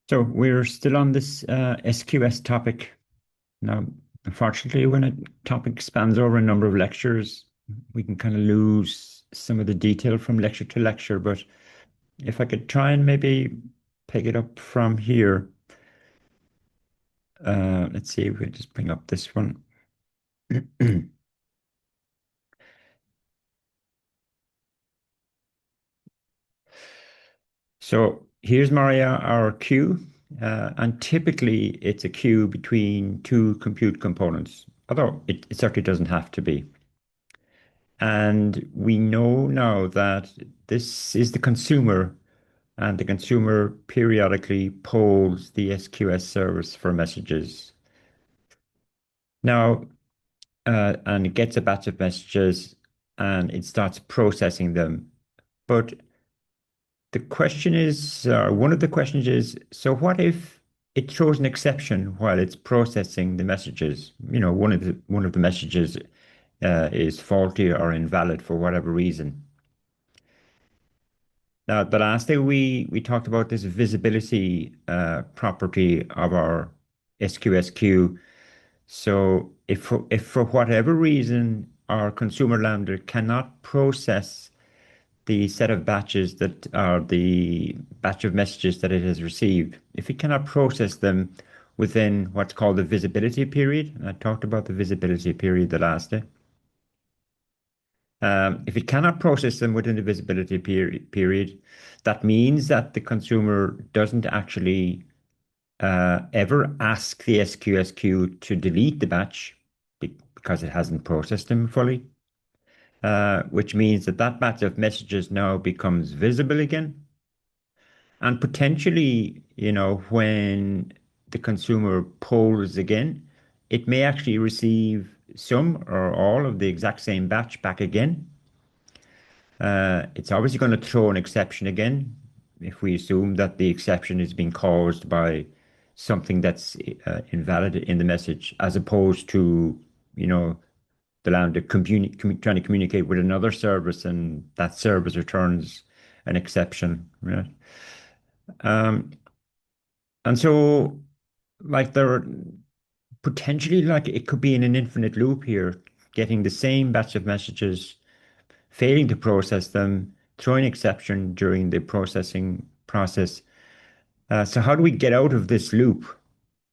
So we're still on this SQS topic. Now, unfortunately, when a topic spans over a number of lectures, we can kind of lose some of the detail from lecture to lecture. But if I could try and maybe pick it up from here, let's see if we just bring up this one. So here's Maria, our queue, and typically it's a queue between two compute components, although it certainly doesn't have to be. And we know now that this is the consumer, and the consumer periodically polls the SQS service for messages. Now, and it gets a batch of messages and it starts processing them. But the question is, one of the questions is, so what if it throws an exception while it's processing the messages? One of the messages is faulty or invalid for whatever reason. Now, the last day we talked about this visibility property of our SQS queue. So if for whatever reason our consumer Lambda cannot process the set of batches that are the batch of messages that it has received, if it cannot process them within what's called the visibility period, I talked about the visibility period the last day. If it cannot process them within the visibility period, that means that the consumer doesn't actually ever ask the SQS queue to delete the batch because it hasn't processed them fully, which means that that batch of messages now becomes visible again. And potentially, when the consumer polls again, it may actually receive some or all of the exact same batch back again. It's obviously going to throw an exception again if we assume that the exception is being caused by something that's invalid in the message, as opposed to, you know, the Lambda trying to communicate with another service and that service returns an exception, right? Um, and so, like, there potentially, like, it could be in an infinite loop here, getting the same batch of messages, failing to process them, throwing exception during the processing process. So how do we get out of this loop?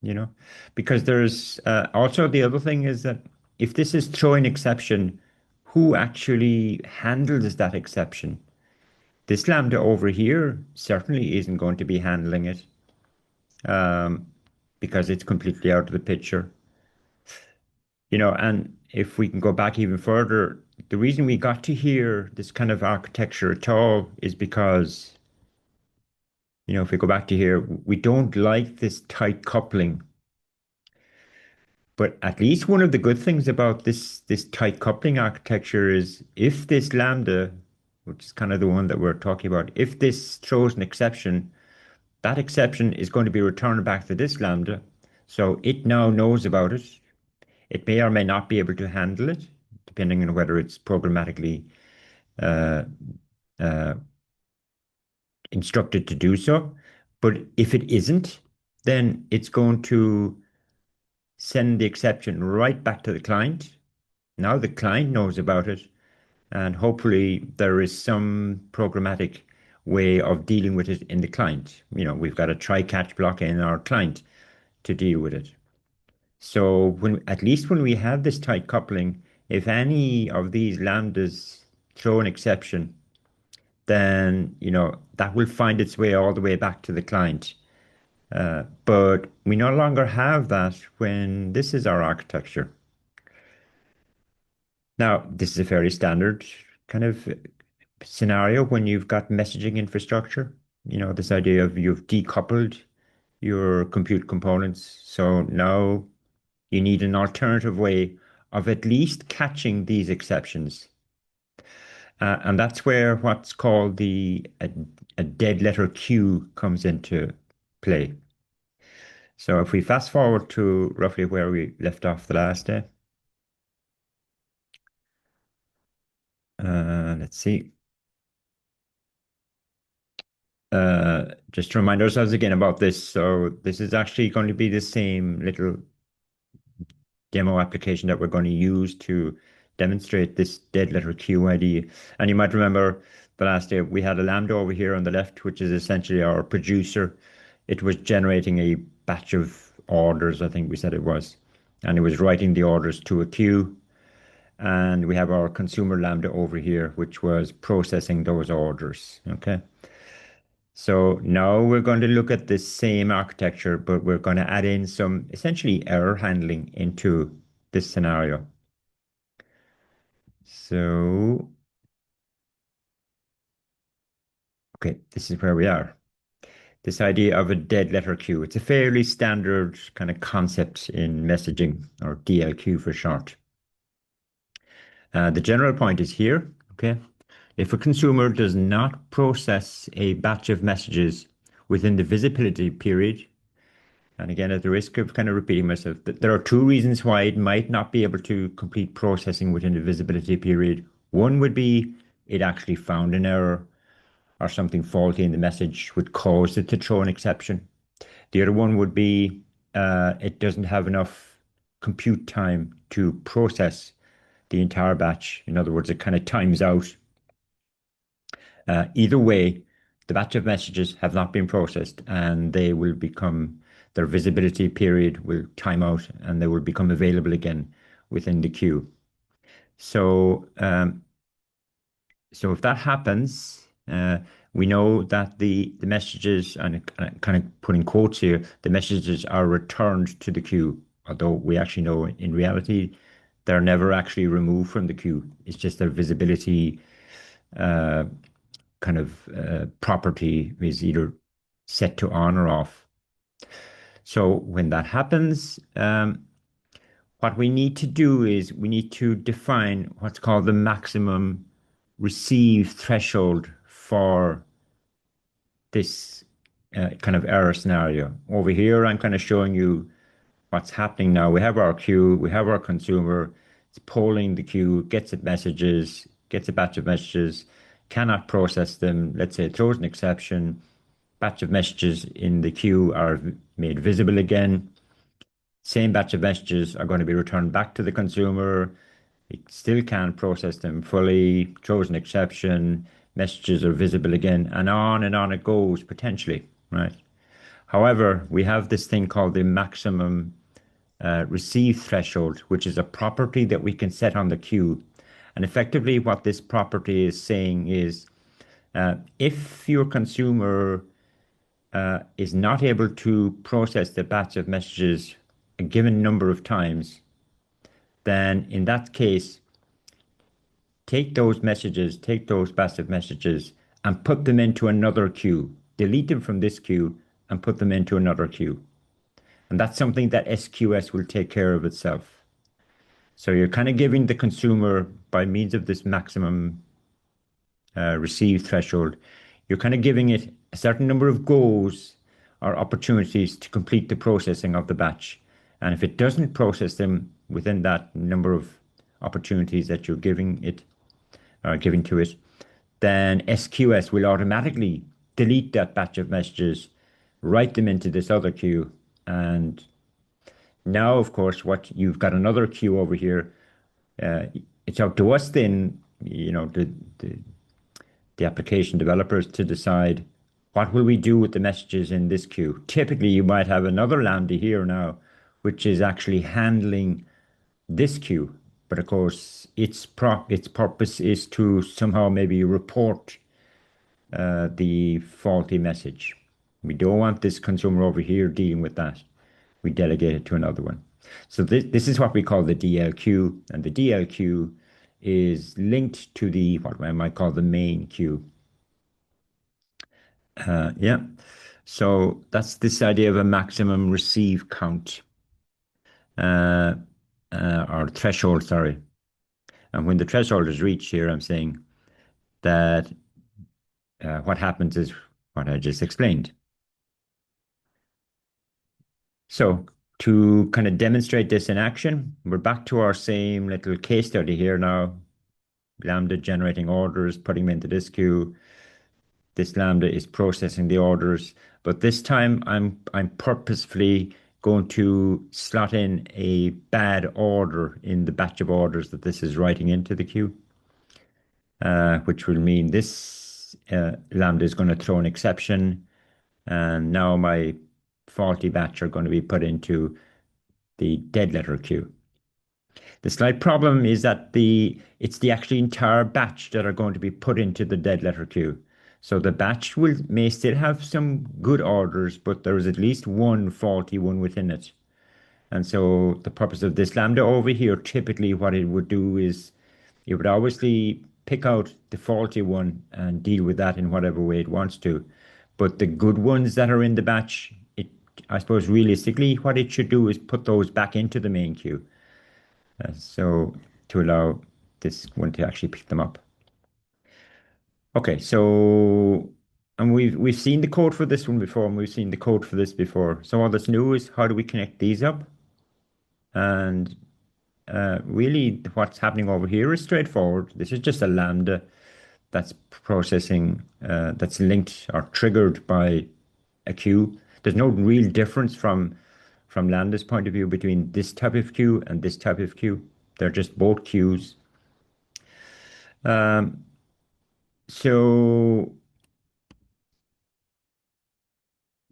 You know, because there's also the other thing is that if this is throwing exception, who actually handles that exception? This Lambda over here certainly isn't going to be handling it um, because it's completely out of the picture. And if we can go back even further, the reason we got to hear this kind of architecture at all is because, if we go back to here, we don't like this tight coupling. But at least one of the good things about this tight coupling architecture is if this Lambda, which is kind of the one that we're talking about, if this throws an exception, that exception is going to be returned back to this Lambda. So it now knows about it. It may or may not be able to handle it, depending on whether it's programmatically uh, uh, instructed to do so. But if it isn't, then it's going to send the exception right back to the client. Now the client knows about it, and hopefully there is some programmatic way of dealing with it in the client. We've got a try-catch block in our client to deal with it. So at least when we have this tight coupling, if any of these lambdas throw an exception, then that will find its way all the way back to the client. But we no longer have that when this is our architecture. Now, this is a fairly standard kind of scenario when you've got messaging infrastructure. This idea of you've decoupled your compute components. So now you need an alternative way of at least catching these exceptions. And that's where what's called a dead letter queue comes into play. So if we fast forward to roughly where we left off the last day, let's see. just to remind ourselves again about this. So this is actually going to be the same little demo application that we're going to use to demonstrate this dead letter Q ID. And you might remember the last day we had a Lambda over here on the left, which is essentially our producer. It was generating a batch of orders, I think we said it was, and it was writing the orders to a queue. And we have our consumer Lambda over here, which was processing those orders. Okay. So now we're going to look at the same architecture, but we're going to add in some essentially error handling into this scenario. So, okay, this is where we are. This idea of a dead letter queue. It's a fairly standard kind of concept in messaging, or DLQ for short. The general point is here, okay? If a consumer does not process a batch of messages within the visibility period, and again, at the risk of kind of repeating myself, there are two reasons why it might not be able to complete processing within the visibility period. One would be it actually found an error or something faulty in the message would cause it to throw an exception. The other one would be it doesn't have enough compute time to process the entire batch. In other words, it kind of times out. Either way, the batch of messages have not been processed and they will become, their visibility period will time out and they will become available again within the queue. So if that happens, we know that the messages, and kind of putting quotes here, the messages are returned to the queue, although we actually know in reality they're never actually removed from the queue. It's just their visibility uh, kind of property is either set to on or off. So when that happens, what we need to do is we need to define what's called the maximum receive threshold for this kind of error scenario. Over here, I'm kind of showing you what's happening now. We have our queue, we have our consumer, it's polling the queue, gets it messages, gets a batch of messages, cannot process them. Let's say it throws an exception, batch of messages in the queue are made visible again. Same batch of messages are going to be returned back to the consumer. It still can't process them fully, throws an exception, messages are visible again, and on it goes potentially, right? However, we have this thing called the maximum receive threshold, which is a property that we can set on the queue. And effectively, what this property is saying is if your consumer is not able to process the batch of messages a given number of times, then in that case, take those messages, take those batch of messages, and put them into another queue. Delete them from this queue and put them into another queue. And that's something that SQS will take care of itself. So you're kind of giving the consumer, by means of this maximum receive threshold, you're kind of giving it a certain number of goes or opportunities to complete the processing of the batch. And if it doesn't process them within that number of opportunities that you're giving it or giving to it, then SQS will automatically delete that batch of messages, write them into this other queue. And now, of course, what you've got another queue over here. Uh, it's up to us then, the the application developers to decide what will we do with the messages in this queue. Typically, you might have another Lambda here now, which is actually handling this queue. But of course, its purpose is to somehow maybe report the faulty message. We don't want this consumer over here dealing with that. We delegate it to another one. So this is what we call the DLQ, and the DLQ is linked to the what I might call the main queue. Yeah. So that's this idea of a maximum receive count, uh, or threshold, sorry. And when the threshold is reached here, I'm saying that what happens is what I just explained. So to kind of demonstrate this in action, we're back to our same little case study here now. Lambda generating orders, putting them into this queue. This Lambda is processing the orders, but this time I'm purposefully going to slot in a bad order in the batch of orders that this is writing into the queue, which will mean this Lambda is going to throw an exception, and now my faulty batch are going to be put into the dead letter queue. The slight problem is that it's the actually entire batch that are going to be put into the dead letter queue. So the batch may still have some good orders, but there is at least one faulty one within it. And so the purpose of this Lambda over here, typically what it would do is it would obviously pick out the faulty one and deal with that in whatever way it wants to. But the good ones that are in the batch, I suppose realistically what it should do is put those back into the main queue. So to allow this one to actually pick them up. Okay, so and we've seen the code for this one before, and we've seen the code for this before. So all that's new is how do we connect these up? And really what's happening over here is straightforward. This is just a Lambda that's processing, that's linked or triggered by a queue. There's no real difference from Lambda's point of view between this type of queue and this type of queue. They're just both queues. So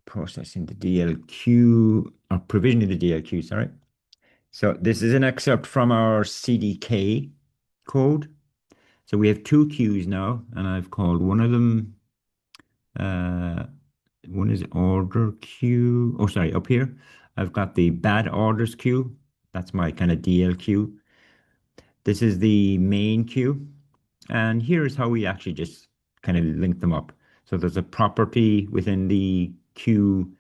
processing the DLQ or provisioning the DLQ, sorry. So this is an excerpt from our CDK code. So we have two queues now, and I've called one of them, one is order queue. Oh, sorry, up here, I've got the bad orders queue. That's my kind of DLQ. This is the main queue. And here's how we actually just kind of link them up. So there's a property within the queue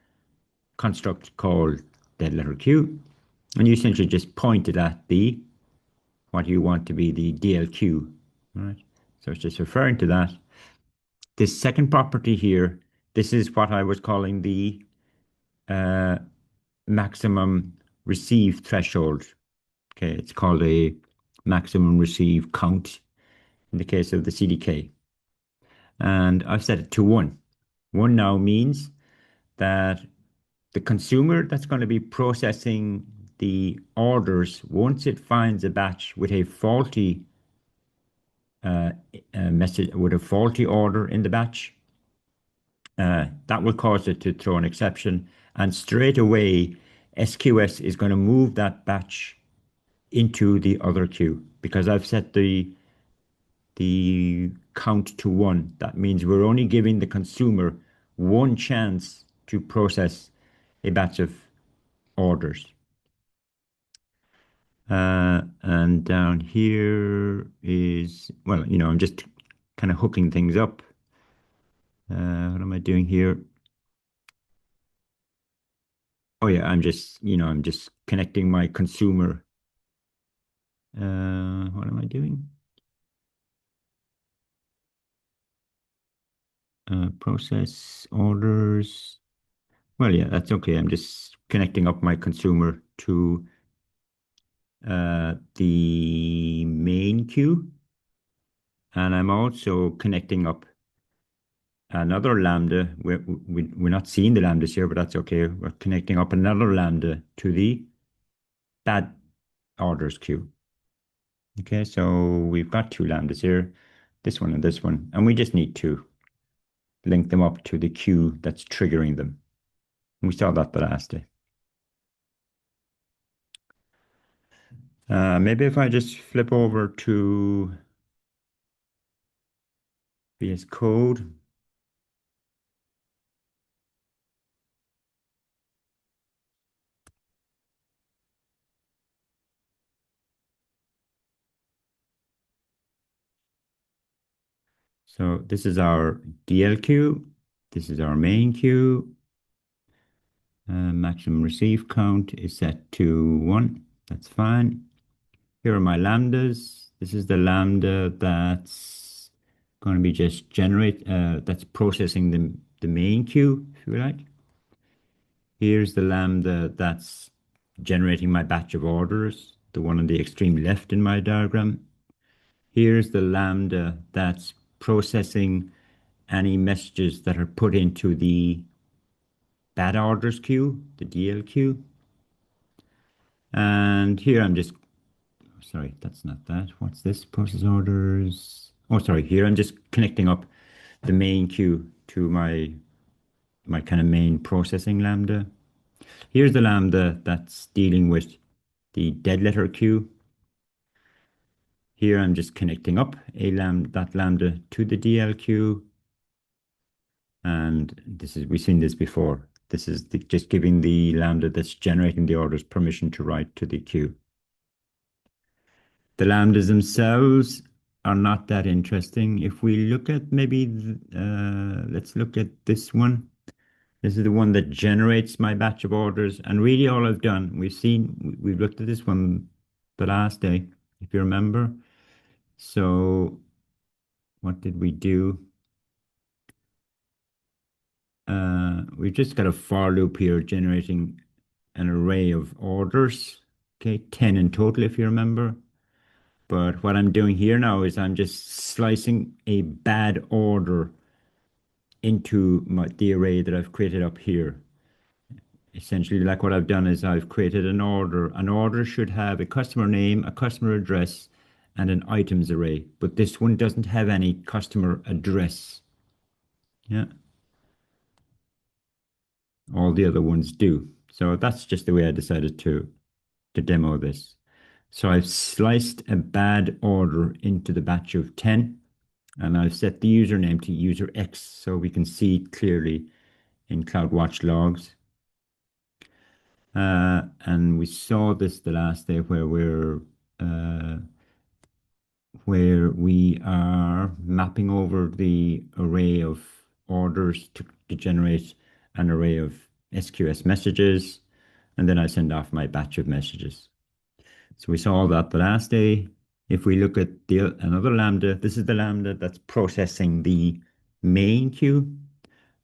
construct called dead letter queue. And you essentially just point it at what you want to be the DLQ. All right. So it's just referring to that. This second property here, this is what I was calling the maximum receive threshold. Okay, it's called a maximum receive count in the case of the CDK. And I've set it to 1. 1 now means that the consumer that's going to be processing the orders, once it finds a batch with a faulty message, with a faulty order in the batch, that will cause it to throw an exception. And straight away, SQS is going to move that batch into the other queue because I've set the count to 1. That means we're only giving the consumer one chance to process a batch of orders. And down here is, well, I'm just kind of hooking things up. What am I doing here? Oh yeah, I'm just connecting my consumer. What am I doing? Process orders. Well, yeah, that's okay. I'm just connecting up my consumer to the main queue. And I'm also connecting up another Lambda. We're not seeing the Lambdas here, but that's okay. We're connecting up another Lambda to the bad orders queue. Okay, so we've got two Lambdas here, this one and this one, and we just need to link them up to the queue that's triggering them. We saw that the last day. Maybe if I just flip over to VS Code. So this is our DLQ. This is our main queue. Maximum receive count is set to 1. That's fine. Here are my lambdas. This is the lambda that's going to be just that's processing the main queue, if you like. Here's the lambda that's generating my batch of orders, the one on the extreme left in my diagram. Here's the lambda that's processing any messages that are put into the bad orders queue, the DL queue. And here I'm just, sorry, that's not that. What's this? Process orders. Oh, sorry. Here I'm just connecting up the main queue to my kind of main processing Lambda. Here's the Lambda that's dealing with the dead letter queue. Here I'm just connecting up that Lambda to the DL queue. And we've seen this before. This is just giving the Lambda that's generating the orders permission to write to the queue. The Lambdas themselves are not that interesting. If we look at let's look at this one. This is the one that generates my batch of orders. And really all I've done, we've looked at this one the last day, if you remember. So what did we do? We've just got a for loop here generating an array of orders. Okay, 10 in total, if you remember. But what I'm doing here now is I'm just slicing a bad order into the array that I've created up here. Essentially, like what I've done is I've created an order. An order should have a customer name, a customer address, and an items array. But this one doesn't have any customer address. Yeah. All the other ones do. So that's just the way I decided to demo this. So I've sliced a bad order into the batch of 10, and I've set the username to user X so we can see clearly in CloudWatch logs. And we saw this the last day where we are mapping over the array of orders to generate an array of SQS messages, and then I send off my batch of messages. So we saw that the last day. If we look at another Lambda, this is the Lambda that's processing the main queue.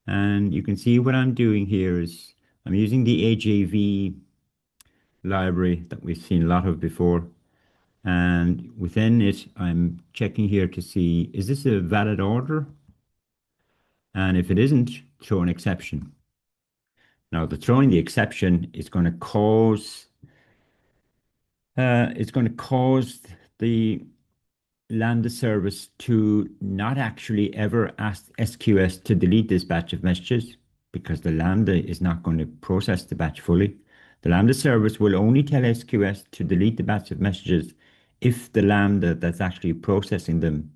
And you can see what I'm doing here is I'm using the AJV library that we've seen a lot of before. And within it, I'm checking here to see, is this a valid order? And if it isn't, throw an exception. Now, throwing the exception is going to cause the Lambda service to not actually ever ask SQS to delete this batch of messages because the Lambda is not going to process the batch fully. The Lambda service will only tell SQS to delete the batch of messages if the Lambda that's actually processing them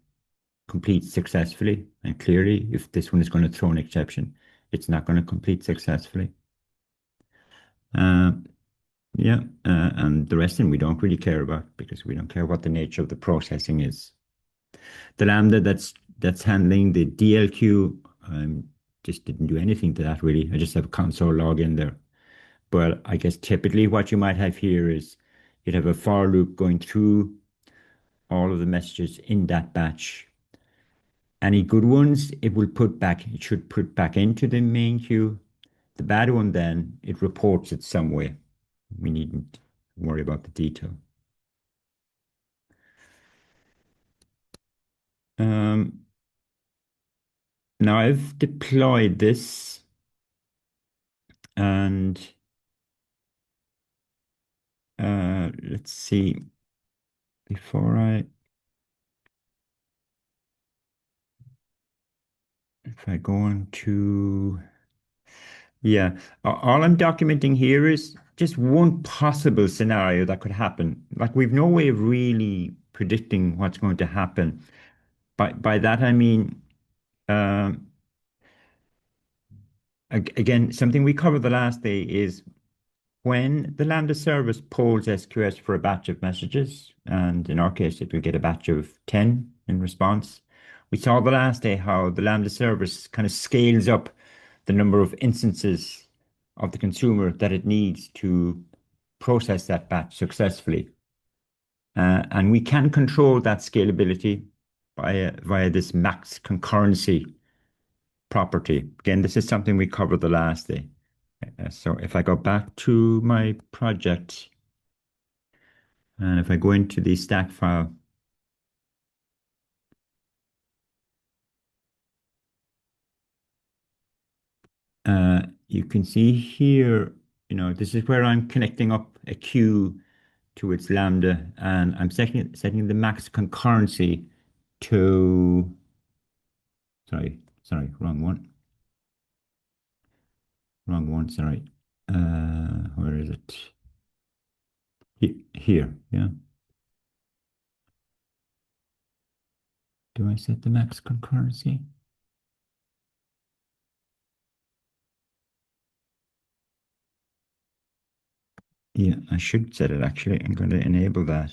completes successfully. And clearly, if this one is going to throw an exception, it's not going to complete successfully. Uh, yeah, and the rest of them we don't really care about because we don't care what the nature of the processing is. The Lambda that's handling the DLQ just didn't do anything to that really. I just have a console log in there. But I guess typically what you might have here is you'd have a for loop going through all of the messages in that batch. Any good ones, it should put back into the main queue. The bad one, then it reports it some way. We needn't worry about the detail. Now I've deployed this and let's see, before if I go on to, yeah, all I'm documenting here is just one possible scenario that could happen. Like we've no way of really predicting what's going to happen. By that I mean, um, again, something we covered the last day is when the Lambda service polls SQS for a batch of messages, and in our case, it will get a batch of 10 in response. We saw the last day how the Lambda service kind of scales up the number of instances of the consumer that it needs to process that batch successfully. And we can control that scalability via this max concurrency property. Again, this is something we covered the last day. So if I go back to my project, and if I go into the stack file, You can see here, this is where I'm connecting up a queue to its Lambda, and I'm setting the max concurrency to, sorry, wrong one, sorry. Where is it? Here, yeah. Do I set the max concurrency? Yeah, I should set it actually. I'm going to enable that.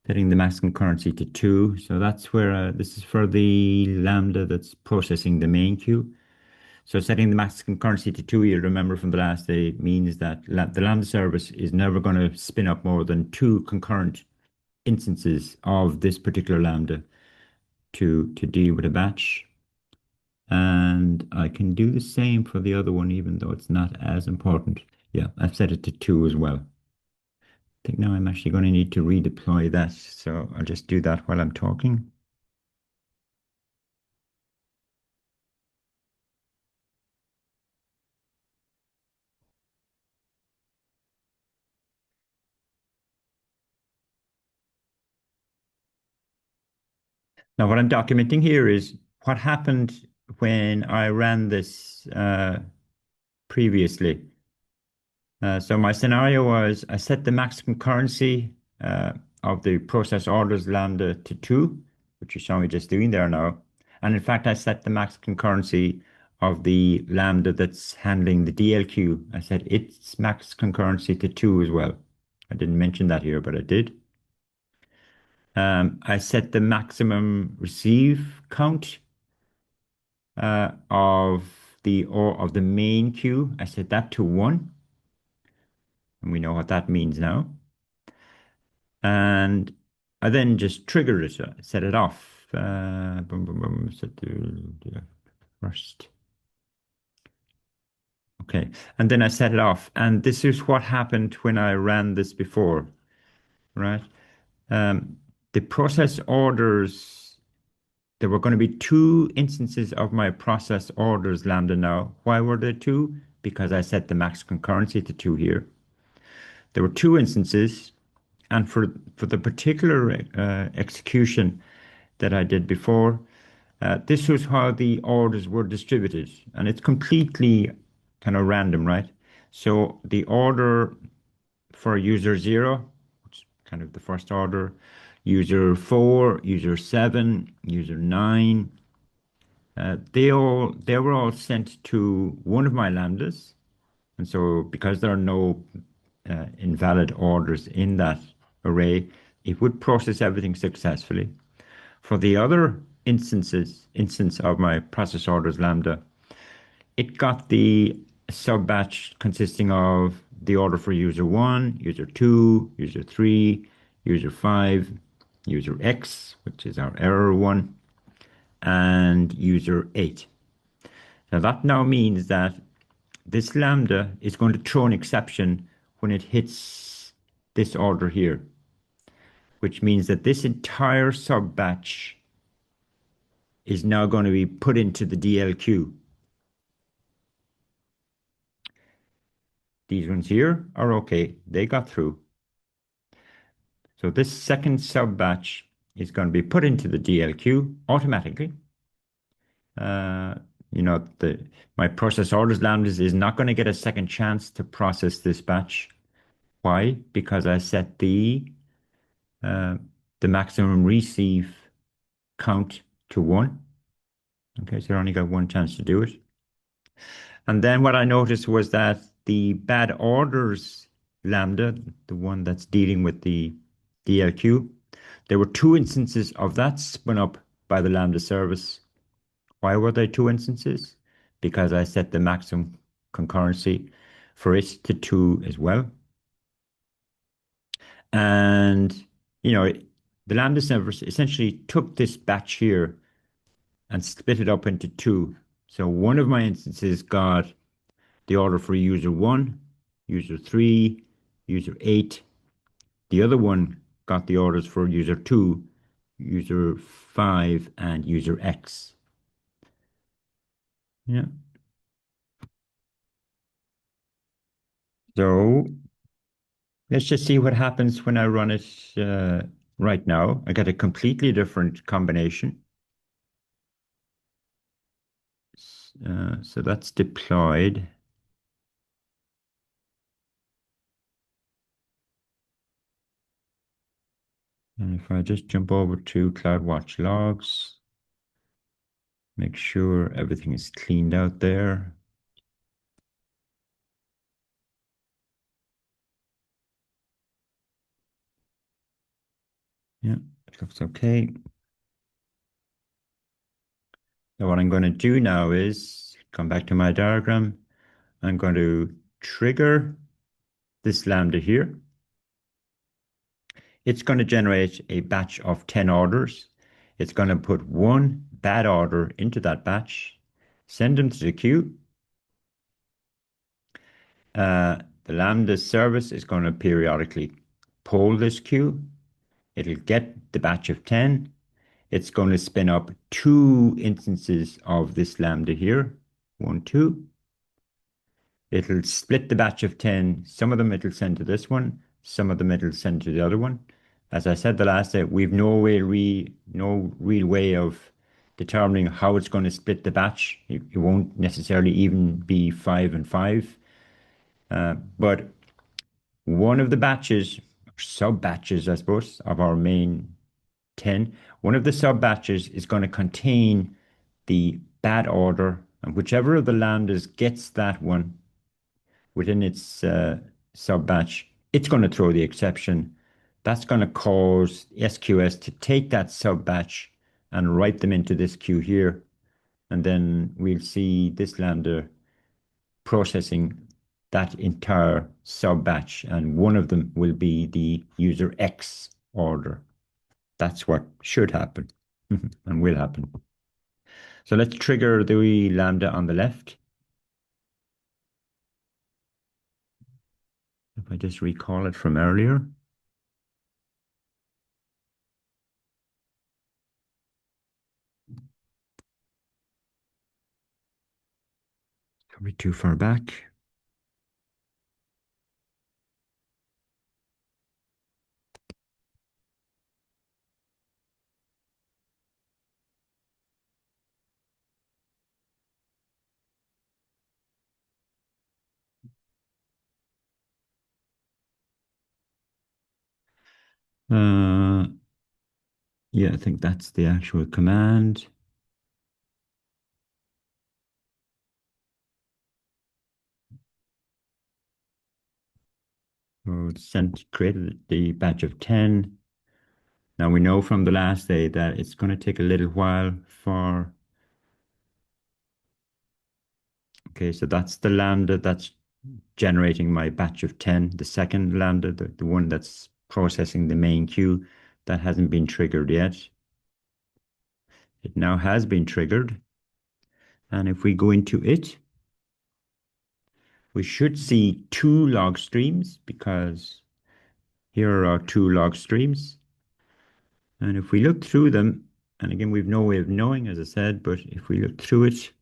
Setting the max concurrency to 2. So that's where this is for the Lambda that's processing the main queue. So setting the max concurrency to 2, you remember from the last day, means that the Lambda service is never going to spin up more than 2 concurrent instances of this particular Lambda to deal with a batch. And I can do the same for the other one, even though it's not as important. Yeah, I've set it to 2 as well. I think now I'm actually going to need to redeploy that. So I'll just do that while I'm talking. Now, what I'm documenting here is what happened when I ran this previously. So my scenario was I set the max concurrency of the process orders Lambda to 2, which you saw me just doing there now. And in fact, I set the max concurrency of the Lambda that's handling the DLQ. I set its max concurrency to 2 as well. I didn't mention that here, but I did. I set the maximum receive count of the main queue. I set that to 1, and we know what that means now. And I then just triggered it, set it off. Boom, boom, boom, set the first. Okay, and then I set it off, and this is what happened when I ran this before, right? Um, the process orders, there were going to be 2 instances of my process orders Lambda now. Why were there 2? Because I set the max concurrency to 2 here. There were 2 instances, and for the particular execution that I did before, this was how the orders were distributed, and it's completely kind of random, right? So the order for user 0, which is kind of the first order, user 4, user 7, user 9, they were all sent to one of my lambdas, and so because there are no invalid orders in that array, it would process everything successfully. For the other instance of my process orders Lambda, it got the sub batch consisting of the order for user 1, user 2, user 3, user 5, user X, which is our error one, and user 8. Now that now means that this Lambda is going to throw an exception when it hits this order here, which means that this entire sub batch is now going to be put into the DLQ. These ones here are okay. They got through. So this second sub batch is going to be put into the DLQ automatically. Uh, my process orders lambdas is not going to get a second chance to process this batch. Why? Because I set uh, the maximum receive count to 1. Okay, so I only got 1 chance to do it. And then what I noticed was that the bad orders lambda, the one that's dealing with the DLQ, there were 2 instances of that spun up by the lambda service. Why were there 2 instances? Because I set the maximum concurrency for it to 2 as well. And, the lambda service essentially took this batch here and split it up into 2. So one of my instances got the order for user 1, user 3, user 8. The other one got the orders for user 2, user 5, and user X. Yeah. So let's just see what happens when I run it right now. I got a completely different combination. So that's deployed. And if I just jump over to CloudWatch logs, make sure everything is cleaned out there. Yeah, it looks okay. Now what I'm going to do now is come back to my diagram. I'm going to trigger this Lambda here. It's going to generate a batch of 10 orders. It's going to put one bad order into that batch, send them to the queue. The Lambda service is going to periodically poll this queue. It'll get the batch of 10. It's going to spin up two instances of this Lambda here, 1, 2. It'll split the batch of 10. Some of them it'll send to this one, some of them it'll send to the other one. As I said the last day, we've no real way of determining how it's going to split the batch. It won't necessarily even be 5 and 5. But one of the batches, sub batches, I suppose, of our main 10, one of the sub batches is going to contain the bad order, and whichever of the lambdas gets that one within its sub batch, it's going to throw the exception. That's going to cause SQS to take that sub batch and write them into this queue here. And then we'll see this Lambda processing that entire sub batch. And one of them will be the user X order. That's what should happen and will happen. So let's trigger the Lambda on the left. If I just recall it from earlier. Probably too far back. Uh, yeah, I think that's the actual command. So it's sent, created the batch of 10. Now we know from the last day that it's going to take a little while for, okay, so that's the Lambda that's generating my batch of 10. The second Lambda, the one that's processing the main queue, that hasn't been triggered yet. It now has been triggered. And if we go into it, we should see two log streams because here are our two log streams. And if we look through them, and again, we've no way of knowing, as I said, but if we look through it,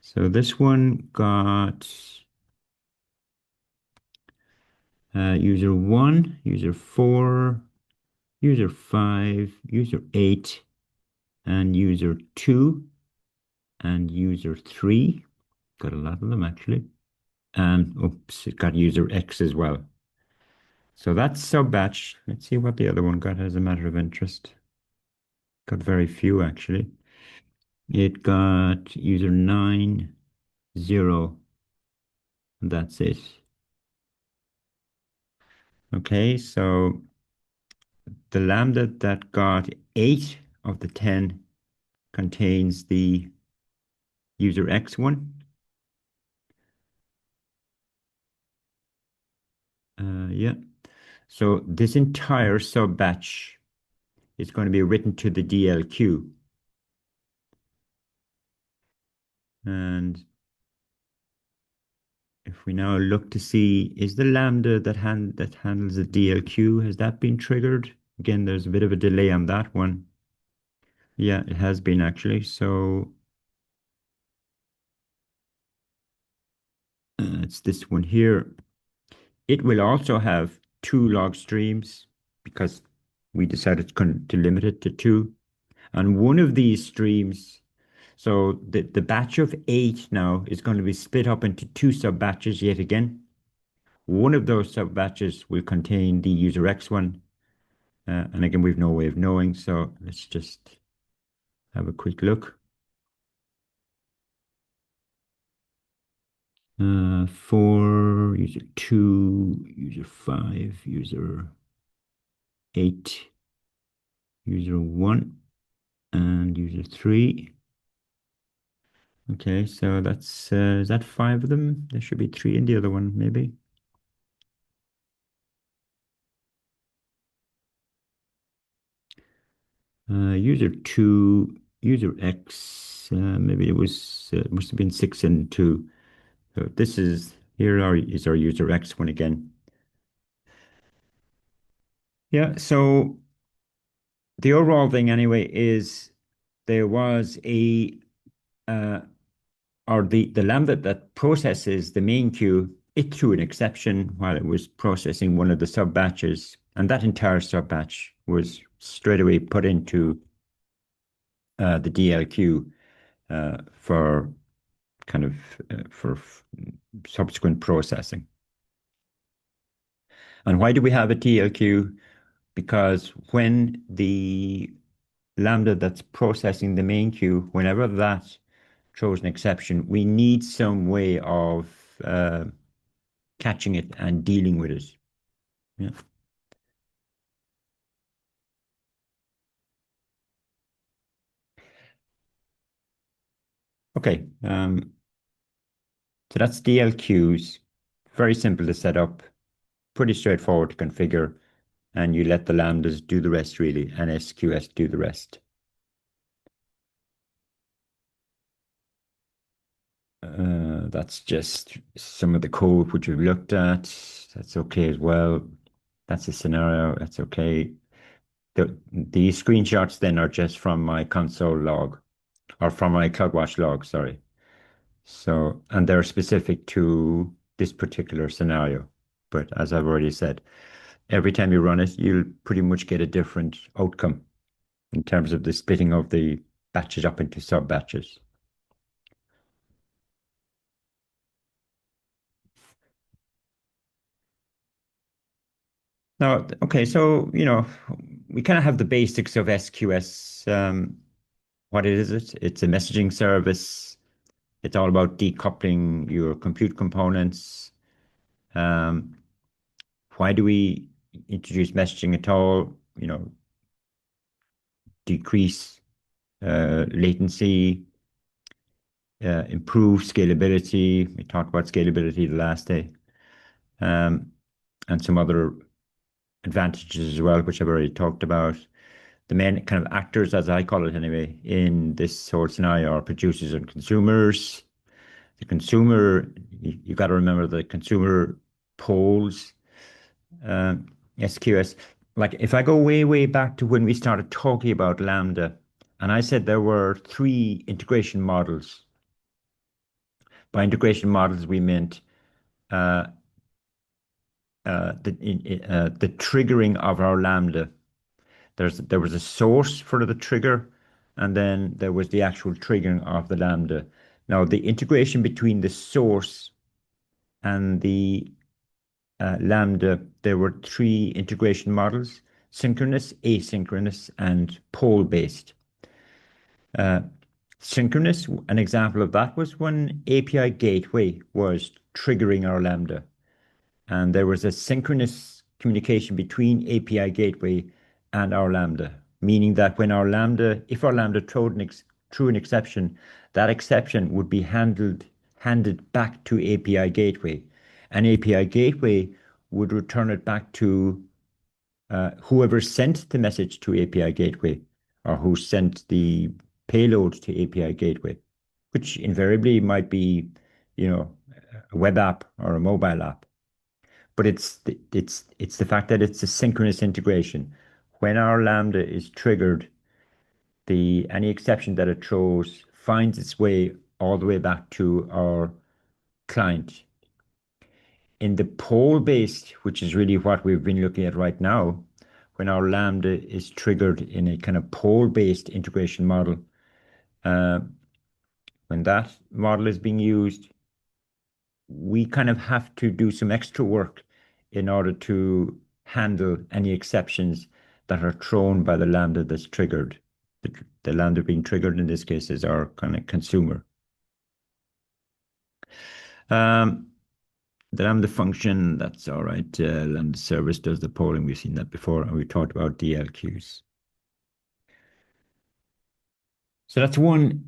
so this one got user 1, user 4, user 5, user 8, and user 2, and user 3. Got a lot of them actually. And oops, it got user X as well. So that's sub batch. Let's see what the other one got as a matter of interest. Got very few actually. It got user 9, 0. And that's it. Okay, so the Lambda that got 8 of the 10 contains the user X one. Yeah. So this entire sub batch is going to be written to the DLQ. And if we now look to see, is the Lambda that handles the DLQ, has that been triggered? Again, there's a bit of a delay on that one. Yeah, it has been actually. So It's this one here. It will also have two log streams because we decided to limit it to two. And one of these streams, so the batch of 8 now is going to be split up into two sub batches yet again. One of those sub batches will contain the user X one. And again, we've no way of knowing. So let's just have a quick look. 4, user 2, user 5, user 8, user 1, and user 3. Okay, so that's is that 5 of them? There should be 3 in the other one, maybe. User 2, user X, maybe it was must have been 6 and 2. So this is is our user X one again. Yeah, so the overall thing anyway is there was a uh, or the Lambda that processes the main queue, it threw an exception while it was processing one of the sub batches, and that entire sub batch was straight away put into the DLQ for kind of for subsequent processing. And why do we have a DLQ? Because when the Lambda that's processing the main queue, whenever that throws an exception, we need some way of catching it and dealing with it. Yeah. Okay. So that's DLQs. Very simple to set up, pretty straightforward to configure, and you let the lambdas do the rest really, and SQS do the rest. That's just some of the code which we've looked at. That's okay as well. That's a scenario. That's okay. The screenshots then are just from my console log or from my CloudWatch log, sorry. So, and they're specific to this particular scenario. But as I've already said, every time you run it, you'll pretty much get a different outcome in terms of the splitting of the batches up into sub batches. Now, okay, so, we kind of have the basics of SQS. What is it? It's a messaging service. It's all about decoupling your compute components. Um, why do we introduce messaging at all? Decrease latency, improve scalability. We talked about scalability the last day, um, and some other advantages as well, which I've already talked about. The main kind of actors, as I call it anyway, in this whole scenario are producers and consumers. The consumer, you got to remember the consumer polls, uh, SQS. Like if I go way, way back to when we started talking about Lambda, and I said there were 3 integration models. By integration models, we meant uh, the triggering of our Lambda. There was a source for the trigger, and then there was the actual triggering of the Lambda. Now, the integration between the source and the Lambda, there were 3 integration models: synchronous, asynchronous, and pole-based. Uh, Synchronous, an example of that was when API gateway was triggering our Lambda. And there was a synchronous communication between API gateway and our Lambda, meaning that when if our Lambda threw an exception, that exception would be handed back to API gateway, and API gateway would return it back to whoever sent the message to API gateway or who sent the payload to API gateway, which invariably might be, a web app or a mobile app. But it's the fact that it's a synchronous integration. When our Lambda is triggered, the any exception that it throws finds its way all the way back to our client, In the pole-based, which is really what we've been looking at right now, when our Lambda is triggered in a kind of pole-based integration model, uh, when that model is being used, we kind of have to do some extra work in order to handle any exceptions that are thrown by the Lambda that's triggered. The Lambda being triggered in this case is our kind of consumer. Um, the Lambda function, that's all right. Lambda service does the polling. We've seen that before, and we talked about DLQs. So that's one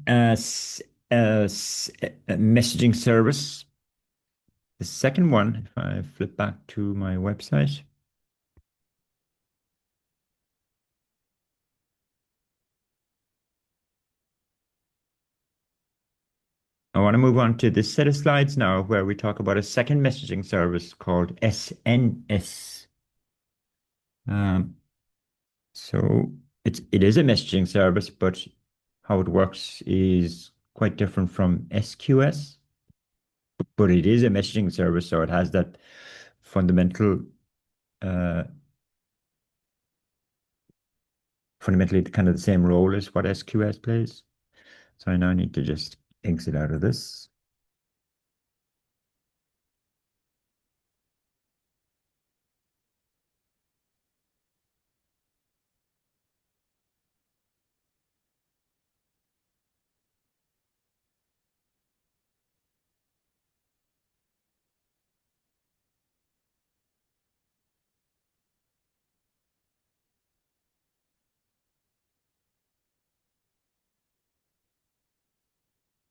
messaging service. The second one, if I flip back to my website, I want to move on to this set of slides now where we talk about a second messaging service called SNS. Um, so it is a messaging service, but how it works is quite different from SQS. But it is a messaging service, so it has that fundamental, uh, fundamentally kind of the same role as what SQS plays. So I now need to just exit out of this.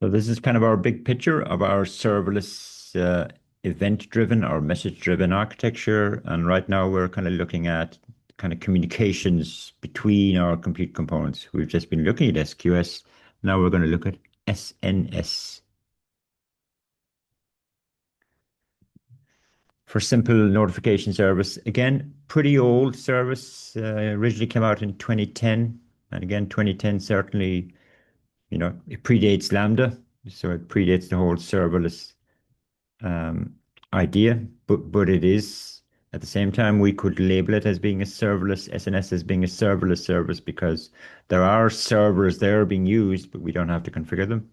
So this is kind of our big picture of our serverless event-driven or message-driven architecture. And right now we're kind of looking at kind of communications between our compute components. We've just been looking at SQS. Now we're going to look at SNS. For simple notification service, again, pretty old service. Originally came out in 2010. And again, 2010 certainly, it predates Lambda. So it predates the whole serverless um, idea, but it is at the same time we could label it as being a serverless SNS as being a serverless service because there are servers there being used, but we don't have to configure them.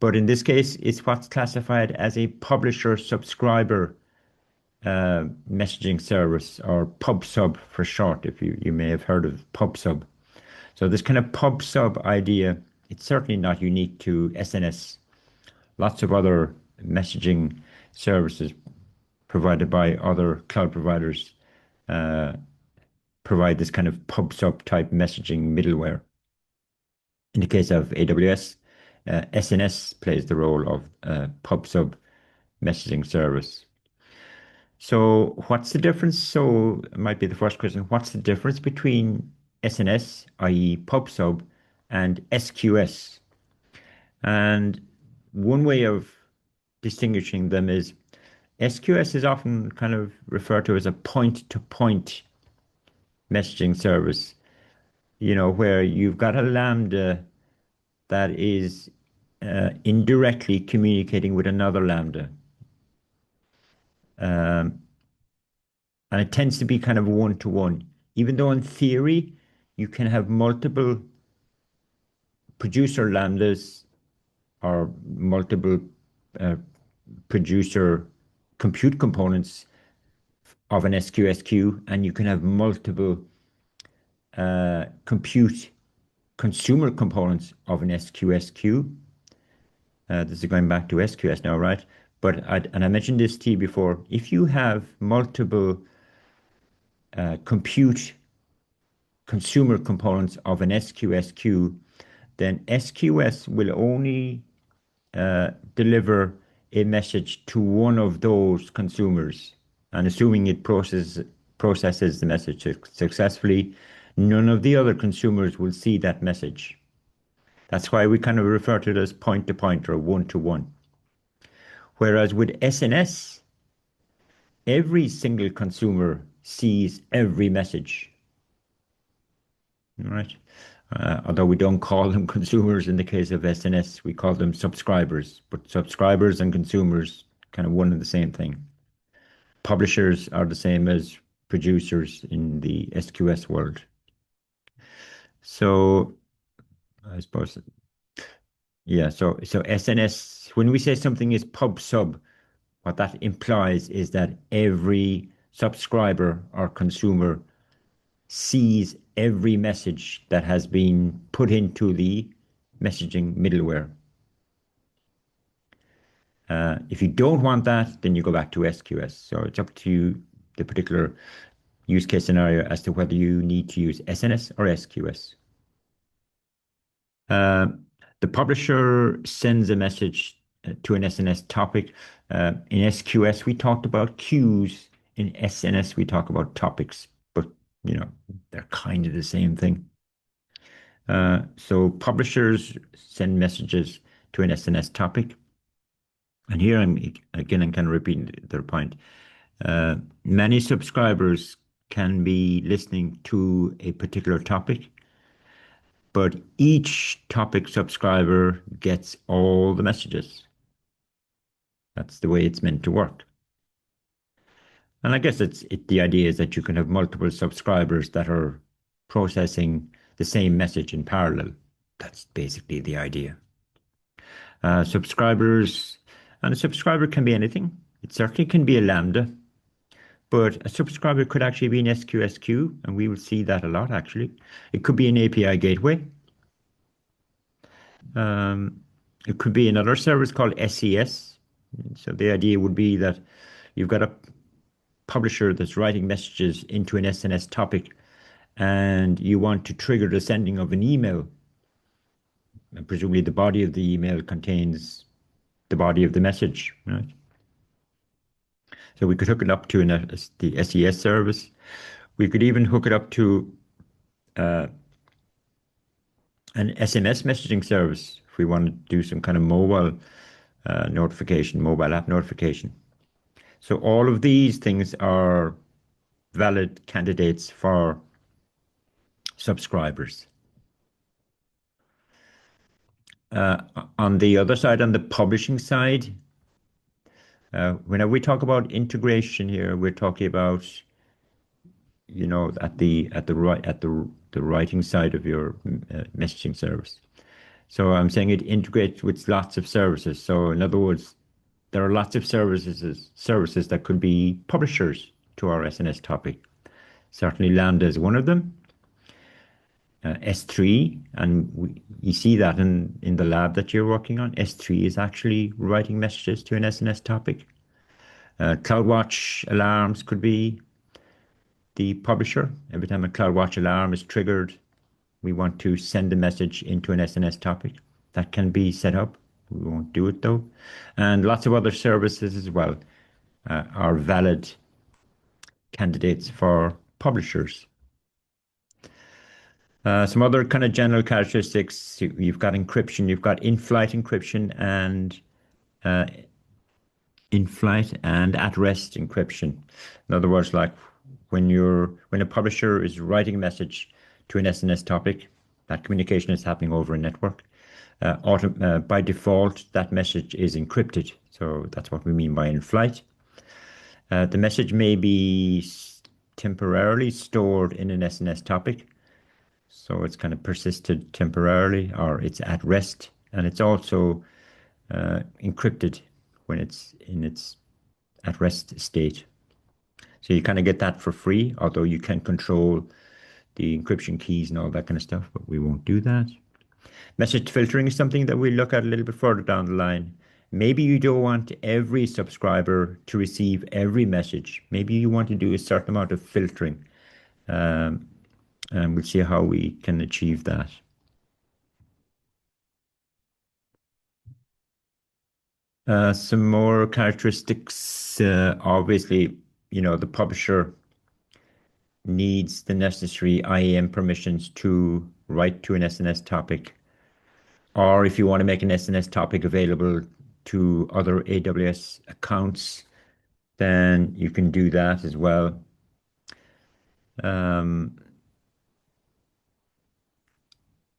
But in this case, it's what's classified as a publisher subscriber messaging service or PubSub for short, if you may have heard of PubSub. So this kind of PubSub idea, it's certainly not unique to SNS. Lots of other messaging services provided by other cloud providers uh, provide this kind of PubSub type messaging middleware. In the case of AWS, SNS plays the role of PubSub messaging service. So what's the difference? So it might be the first question. What's the difference between SNS, i.e. PubSub, and SQS? And one way of distinguishing them is SQS is often kind of referred to as a point-to-point messaging service, where you've got a Lambda that is indirectly communicating with another Lambda. Um, and it tends to be kind of one-to-one, even though in theory you can have multiple producer Lambdas or multiple uh, producer compute components of an SQSQ, and you can have multiple compute consumer components of an SQSQ. This is going back to SQS now, right? But I mentioned this to you before. If you have multiple compute consumer components of an SQSQ, then SQS will only deliver a message to one of those consumers. And assuming it processes the message successfully, none of the other consumers will see that message. That's why we kind of refer to it as point-to-point or one-to-one. Whereas with SNS, every single consumer sees every message. All right. Although we don't call them consumers in the case of SNS, we call them subscribers. But subscribers and consumers kind of one and the same thing. Publishers are the same as producers in the SQS world. So I suppose, yeah, so SNS, when we say something is pub sub, what that implies is that every subscriber or consumer sees every message that has been put into the messaging middleware. If you don't want that, then you go back to SQS. So it's up to you, the particular use case scenario, as to whether you need to use SNS or SQS. Uh, the publisher sends a message to an SNS topic. In SQS, we talked about queues. In SNS, we talk about topics, but they're kind of the same thing. So publishers send messages to an SNS topic. And here I'm kind of repeating their point. Many subscribers can be listening to a particular topic, but each topic subscriber gets all the messages. That's the way it's meant to work. And I guess the idea is that you can have multiple subscribers that are processing the same message in parallel. That's basically the idea. Subscribers, and a subscriber can be anything. It certainly can be a Lambda, but a subscriber could actually be an SQS and we will see that a lot actually. It could be an API gateway. It could be another service called SES. So the idea would be that you've got a publisher that's writing messages into an SNS topic and you want to trigger the sending of an email. And presumably the body of the email contains the body of the message, right? So we could hook it up to the SES service. We could even hook it up to an SMS messaging service if we want to do some kind of mobile notification, mobile app notification. So all of these things are valid candidates for subscribers. On the other side, on the publishing side, whenever we talk about integration here, we're talking about, at the writing side of your messaging service. So I'm saying it integrates with lots of services. So in other words, there are lots of services that could be publishers to our SNS topic. Certainly Lambda is one of them. S3, and you see that in the lab that you're working on. S3 is actually writing messages to an SNS topic. CloudWatch alarms could be the publisher. Every time a CloudWatch alarm is triggered, we want to send a message into an SNS topic. That can be set up. We won't do it though. And lots of other services as well are valid candidates for publishers. Some other kind of general characteristics, you've got encryption, you've got in-flight encryption and in-flight and at-rest encryption. In other words, like when a publisher is writing a message to an SNS topic, that communication is happening over a network. By default, that message is encrypted. So that's what we mean by in-flight. The message may be temporarily stored in an SNS topic. So it's kind of persisted temporarily, or it's at rest, and it's also encrypted when it's in its at rest state. So you kind of get that for free, although you can control the encryption keys and all that kind of stuff, but we won't do that. Message filtering is something that we'll look at a little bit further down the line. Maybe you don't want every subscriber to receive every message. Maybe you want to do a certain amount of filtering. And we'll see how we can achieve that. Some more characteristics. Obviously, the publisher needs the necessary IAM permissions to write to an SNS topic. Or if you want to make an SNS topic available to other AWS accounts, then you can do that as well.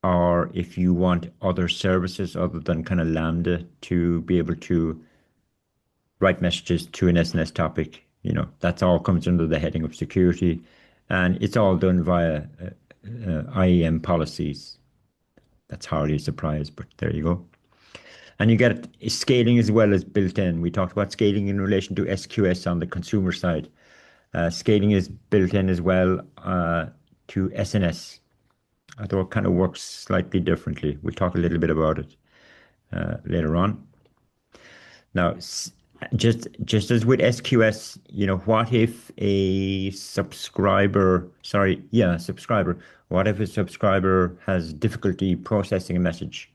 Or if you want other services other than kind of Lambda to be able to write messages to an SNS topic, That's all comes under the heading of security, and it's all done via IAM policies. That's hardly a surprise, but there you go. And you get scaling as well as built in. We talked about scaling in relation to SQS on the consumer side. Scaling is built in as well to SNS, although it kind of works slightly differently. We'll talk a little bit about it later on. Now, just as with SQS, what if a subscriber, what if a subscriber has difficulty processing a message?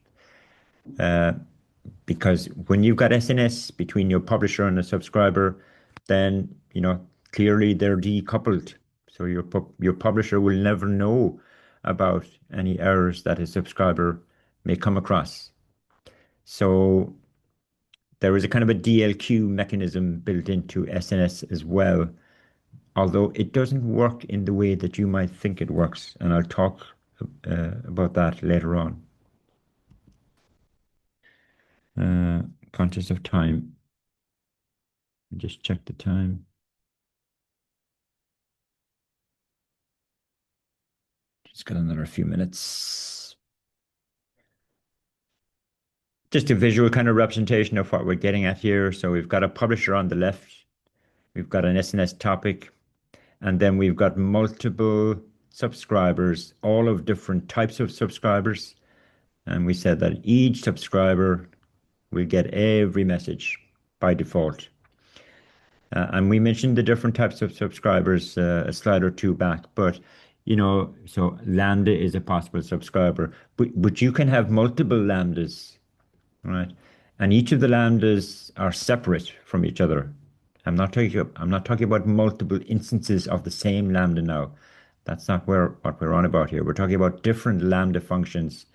Because when you've got SNS between your publisher and a subscriber, then clearly they're decoupled. So your publisher will never know about any errors that a subscriber may come across. So there is a kind of a DLQ mechanism built into SNS as well, although it doesn't work in the way that you might think it works, and I'll talk about that later on. Conscious of time. Just check the time. Just got another few minutes. Just a visual kind of representation of what we're getting at here. So we've got a publisher on the left, we've got an SNS topic, and then we've got multiple subscribers, all of different types of subscribers. And we said that each subscriber will get every message by default. And we mentioned the different types of subscribers a slide or two back, but so Lambda is a possible subscriber, but you can have multiple Lambdas, right? And each of the Lambdas are separate from each other. I'm not talking about multiple instances of the same Lambda now. That's not what we're on about here. We're talking about different Lambda functions,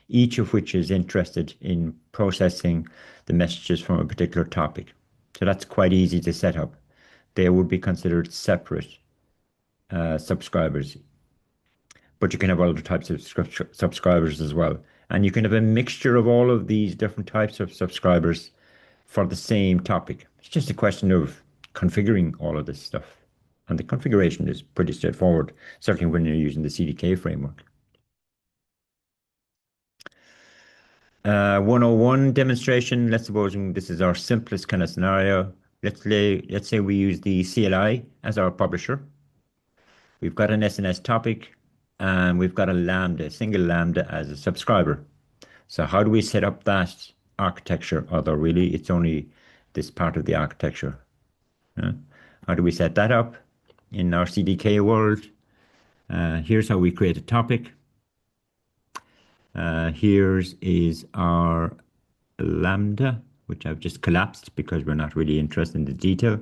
each of which is interested in processing the messages from a particular topic. So that's quite easy to set up. They would be considered separate subscribers. But you can have other types of subscribers as well. And you can have a mixture of all of these different types of subscribers for the same topic. It's just a question of configuring all of this stuff. And the configuration is pretty straightforward, certainly when you're using the CDK framework. 101 demonstration. Let's suppose this is our simplest kind of scenario. Let's say we use the CLI as our publisher. We've got an SNS topic, and we've got a single Lambda as a subscriber. So how do we set up that architecture? Although really it's only this part of the architecture. How do we set that up in our CDK world? Here's how we create a topic. Here's is our Lambda, which I've just collapsed because we're not really interested in the detail.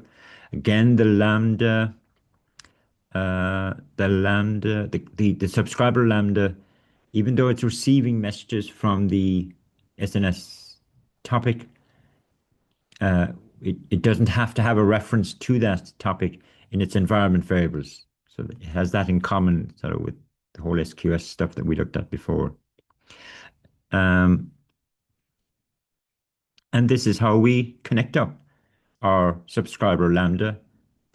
Again, the subscriber Lambda, even though it's receiving messages from the SNS topic, it doesn't have to have a reference to that topic in its environment variables. So it has that in common sort of with the whole SQS stuff that we looked at before. And this is how we connect up our subscriber Lambda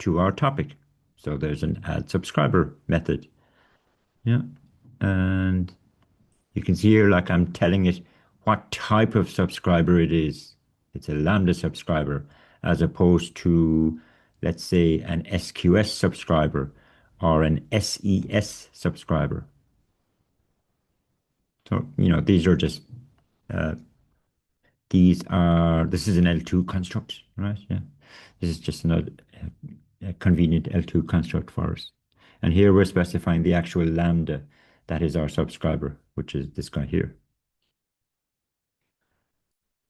to our topic. So there's an add subscriber method. Yeah. And you can see here, like I'm telling it what type of subscriber it is. It's a Lambda subscriber as opposed to, let's say, an SQS subscriber or an SES subscriber. So, these are just, this is an L2 construct, right? Yeah. This is just another convenient L2 construct for us. And here we're specifying the actual Lambda that is our subscriber, which is this guy here.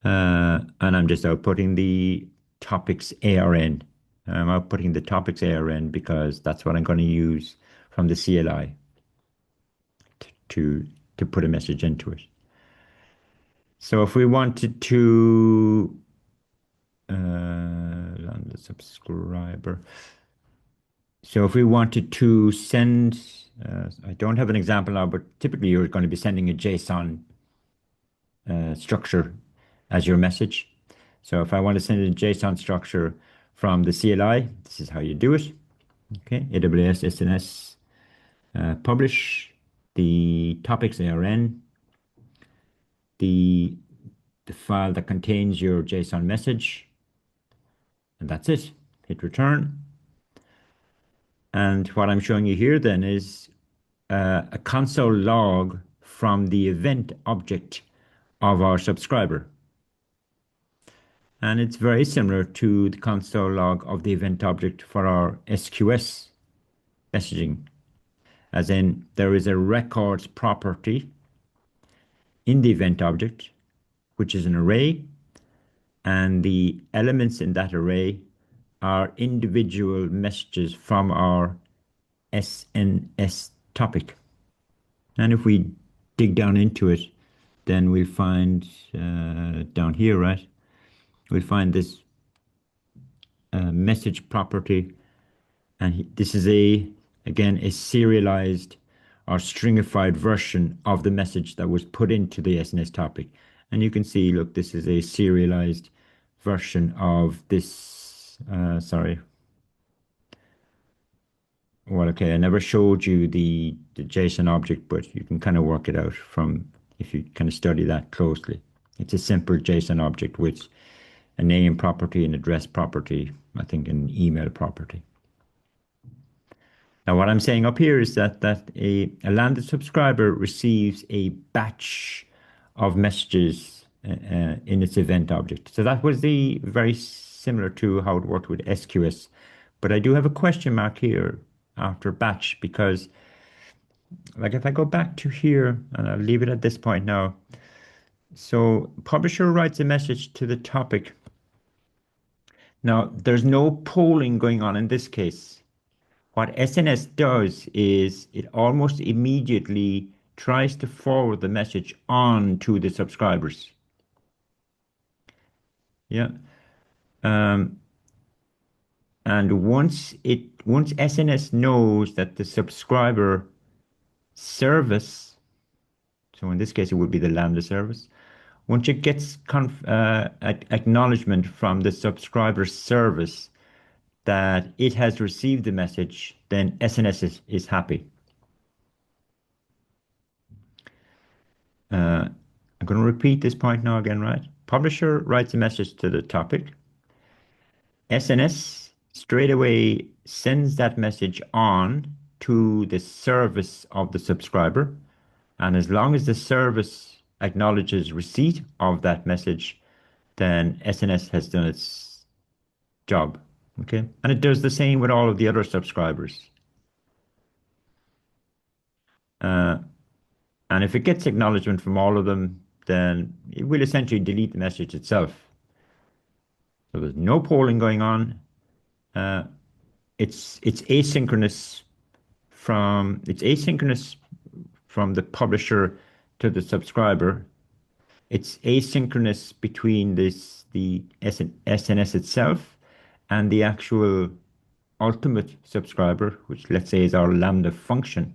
And I'm just outputting the topics ARN. I'm outputting the topics ARN because that's what I'm going to use from the CLI to put a message into it. So if we wanted to Lambda subscriber. So if we wanted to send, I don't have an example now, but typically you're going to be sending a JSON structure as your message. So if I want to send a JSON structure from the CLI. This is how you do it. Okay, AWS SNS publish the topics ARN, the file that contains your JSON message, and that's it. Hit return. And what I'm showing you here then is a console log from the event object of our subscriber. And it's very similar to the console log of the event object for our SQS messaging. As in, there is a records property in the event object, which is an array, and the elements in that array are individual messages from our SNS topic. And if we dig down into it, then we'll find down here, right? We'll find this message property, and this is again a serialized or stringified version of the message that was put into the SNS topic. And you can see, look, this is a serialized version of this. Sorry. Well, okay, I never showed you the JSON object, but you can kind of work it out from if you kind of study that closely. It's a simple JSON object with a name property, an address property, I think an email property. Now, what I'm saying up here is that a Lambda subscriber receives a batch of messages in its event object. So that was the very similar to how it worked with SQS. But I do have a question mark here after batch, because like if I go back to here, and I'll leave it at this point now. So publisher writes a message to the topic. Now, there's no polling going on in this case. What SNS does is it almost immediately tries to forward the message on to the subscribers. Yeah. And once SNS knows that the subscriber service, so in this case it would be the Lambda service, once it gets acknowledgement from the subscriber service that it has received the message, then SNS is happy. I'm going to repeat this point now again, right? Publisher writes a message to the topic. SNS straight away sends that message on to the service of the subscriber. And as long as the service acknowledges receipt of that message, then SNS has done its job. Okay. And it does the same with all of the other subscribers. And if it gets acknowledgement from all of them, then it will essentially delete the message itself. So there's no polling going on. It's asynchronous from the publisher to the subscriber. It's asynchronous between the SNS itself and the actual ultimate subscriber, which let's say is our Lambda function.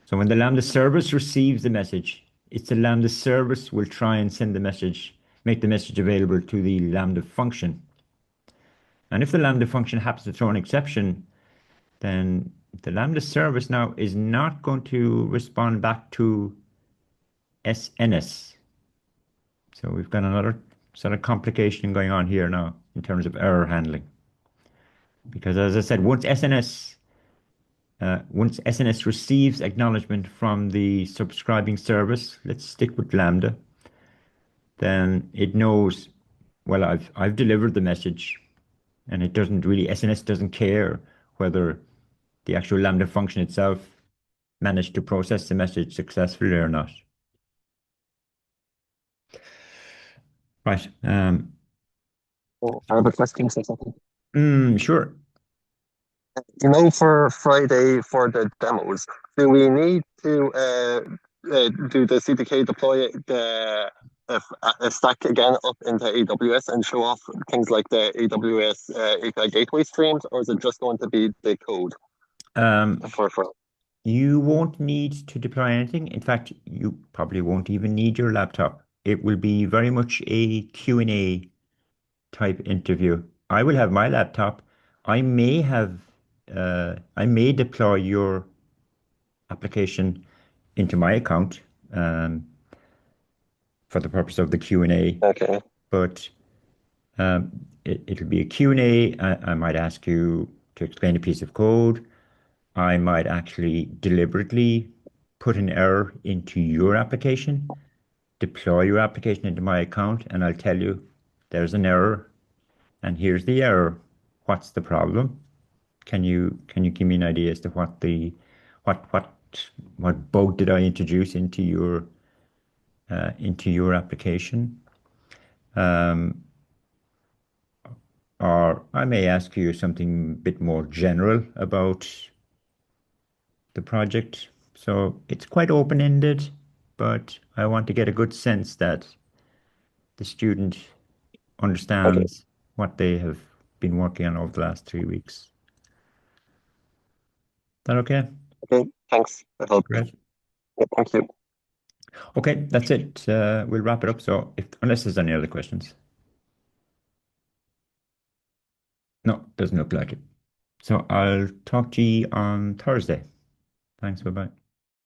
So when the Lambda service receives the message, it's the Lambda service will try and send the message, make the message available to the Lambda function. And if the Lambda function happens to throw an exception, then the Lambda service now is not going to respond back to SNS. So we've got another sort of complication going on here now in terms of error handling. Because as I said, once SNS receives acknowledgement from the subscribing service, let's stick with Lambda, then it knows, well, I've delivered the message, and it doesn't really, SNS doesn't care whether the actual Lambda function itself managed to process the message successfully or not. Right. I have a question, Sure. For Friday for the demos, do we need to do the CDK deploy a stack again up into AWS and show off things like the AWS API gateway streams, or is it just going to be the code for? You won't need to deploy anything. In fact, you probably won't even need your laptop. It will be very much a Q&A type interview. I will have my laptop. I may deploy your application into my account um, for the purpose of the Q&A, Okay. but um, it'll be a Q&A. I might ask you to explain a piece of code. I might actually deliberately put an error into your application, deploy your application into my account, and I'll tell you there's an error and here's the error. What's the problem? Can you give me an idea as to what what what bug did I introduce into your application? Um, or I may ask you something a bit more general about the project. So it's quite open-ended, but I want to get a good sense that the student Okay. understands what they have been working on over the last 3 weeks. Is that okay? Okay. Thanks. That helped. Great. Yeah, thank you. Okay, that's it. We'll wrap it up. So if unless there's any other questions. No, doesn't look like it. So I'll talk to you on Thursday. Thanks. Bye bye.